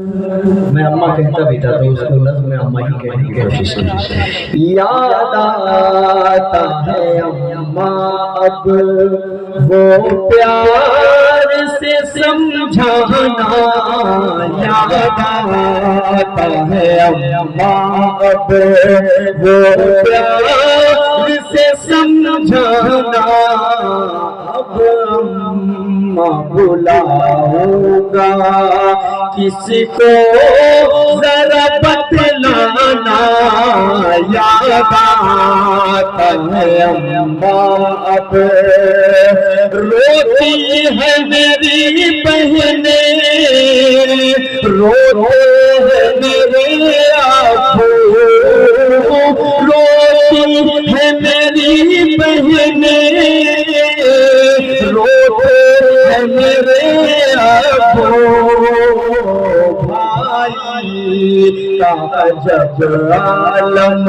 میں اماں کہتا بھی تھا تو اس کو لفظ میں اماں ہی کہنے کی کوشش کی. یاد آتا ہے اماں اب وہ پیار سے سمجھانا، یاد آتا ہے اماں اب وہ پیار سے سمجھانا. اب اماں بلاؤں گا کسی کو ذرا بتلانا، یاد آتا ہے اماں اب روتی ہے میری بہنیں، روتے ہیں میرے ابو، روتی ہے میری بہنیں، روتے ہیں میرے ابو. بھائی کا عجب عالم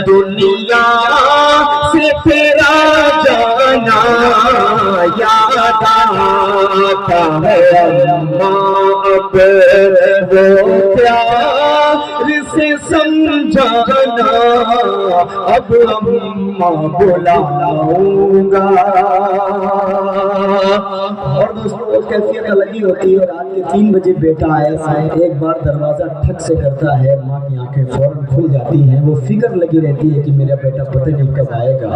دنیا سے تیرا جانا، یاد آتا ہے اماں اب وہ پیار سے سمجھانا. اب اماں بلاؤں گا. اور دوستوں کیفیت الگ ہی ہوتی ہے. رات کے 3 بجے بیٹا آیا ہے، ایک بار دروازہ ٹھک سے کرتا ہے، ماں کی آنکھیں فوراً کھل جاتی ہیں. وہ فکر لگی رہتی ہے کہ میرا بیٹا پتہ نہیں کب آئے گا.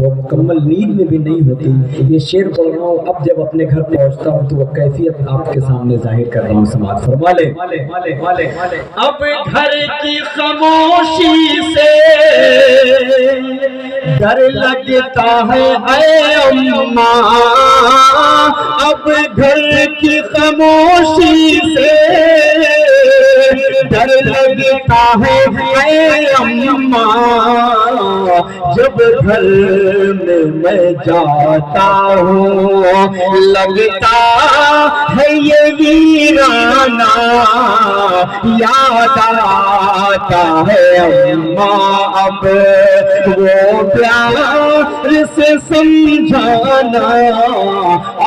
وہ مکمل نیند میں بھی نہیں ہوتی. یہ شعر پڑھ رہا ہوں، اب جب اپنے گھر پہنچتا ہوں تو وہ کیفیت آپ کے سامنے ظاہر کر رہا ہوں. سماعت فرما لیں. اب گھر کی خاموشی سے ڈر لگتا ہے اے اماں، اب گھر کی خاموشی سے ڈر لگتا ہے اے اماں. جب گھر میں جاتا ہوں لگتا ہے یہ ویرانہ، یاد آتا ہے اماں اب وہ پیار سے سمجھانا.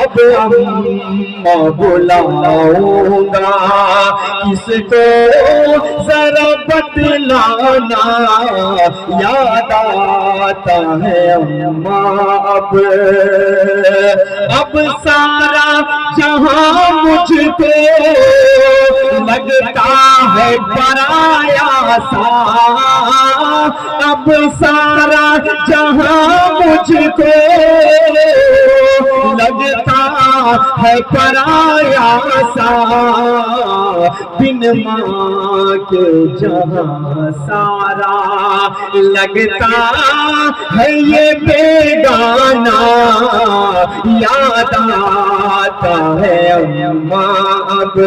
اب اماں بلاؤں گا کس کو ذرا بتلانا، یاد آتا ہے اماں اب سارا جہاں مجھ کو لگتا ہے پرایا سا. اب سارا جہاں مجھ کو لگتا ہے پرایا سا. بن ماں کے جہاں سارا لگتا ہے یہ بیگانہ، یاد آتا ہے اماں اب.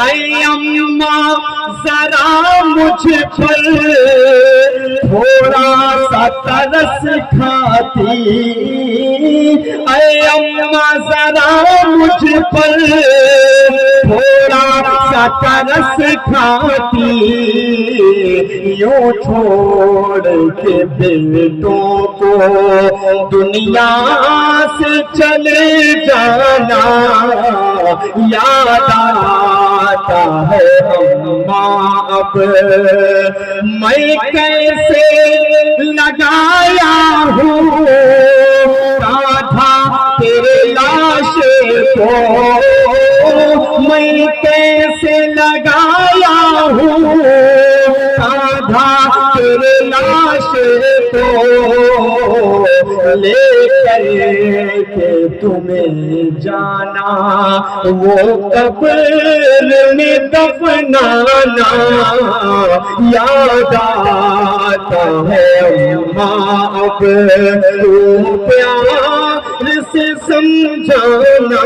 اے اماں ذرا مجھ پر تھوڑا سا ترس کھاتی، اے اماں ذرا مجھ پر تھوڑا سا ترس کھاتی. یوں چھوڑ کے بیٹوں کو دنیا سے چلے جانا، یاد آتا ہے اماں اب. میں کیسے لگایا ہوں کاندھا تیرے لاش کو، میں کیسے لگایا ہوں کاندھا تیرے لاش کو. لے کر کے تمہیں جانا وہ قبر میں دفنانا، یاد آتا ہے اماں اب وہ پیار سے سمجھانا.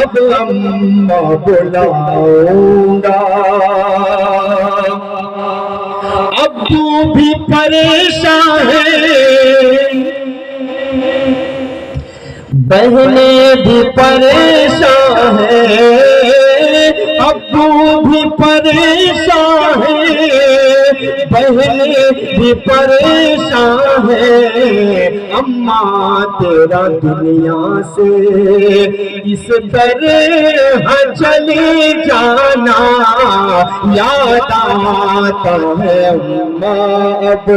اب اماں بلاؤں گا. ابو بھی پریشان ہے، بہنیں بھی پریشان ہیں، ابو بھی پریشان ہے، بہنیں بھی پریشان ہے، اماں تیرا دنیا سے اس طرح چلے جانا یاد آتا ہے اماں، اب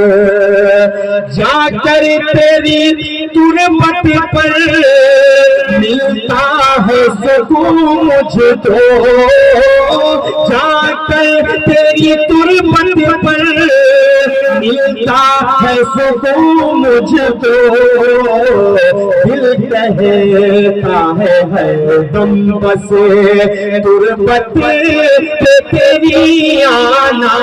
جا کر تیری تربت پر ملتا ہے سکون مجھ تو، جا کر تیری تربت پر ملتا ہے سکون مجھ تو، دل کہتا ہے ہر دم بس تربت پہ تیری آنا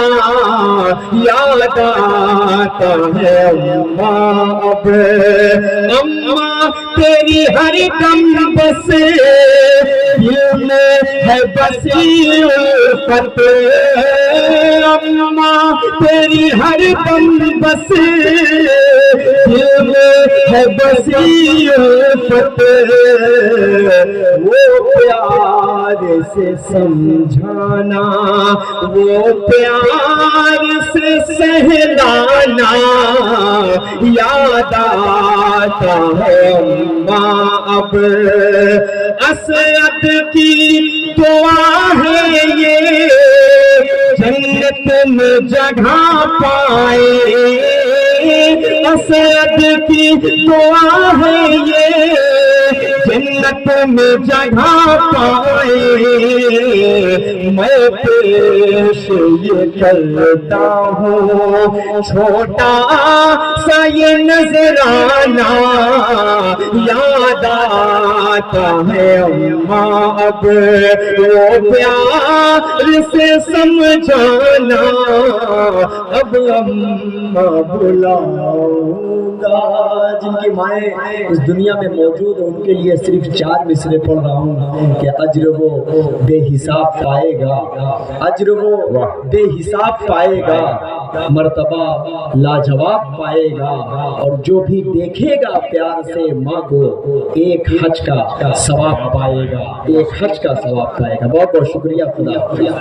یاد آتا ہے اماں، اب اماں تیری ہر دم بس دل میں ہے بسی الفت، اماں تیری ہر دم بس دل میں ہے بسی الفت، وہ پیار سے سمجھانا وہ پیار سے سہلانا یاد آتا ہے اماں، اب اسعد کی دعا ہے یہ جنت میں جگہ پائے، اسعد کی دعا ہے یہ جنت میں جگہ پائے، میں پیش یہ کرتا ہوں چھوٹا سا یہ نذرانہ یاد آتا ہے اماں، اب وہ پیار سے سمجھانا اب اماں بلاؤں گا۔ جن کی مائیں اس دنیا میں موجود ہیں ان کے لیے صرف 4 مصرے پڑھ رہا ہوں کہ اجر وہ بے حساب پائے گا، اجر وہ بے حساب پائے گا، مرتبہ لاجواب پائے گا، اور جو بھی دیکھے گا پیار سے ماں کو ایک حج کا ثواب پائے گا، ایک حج کا ثواب پائے گا۔ بہت بہت شکریہ، خدا حافظ۔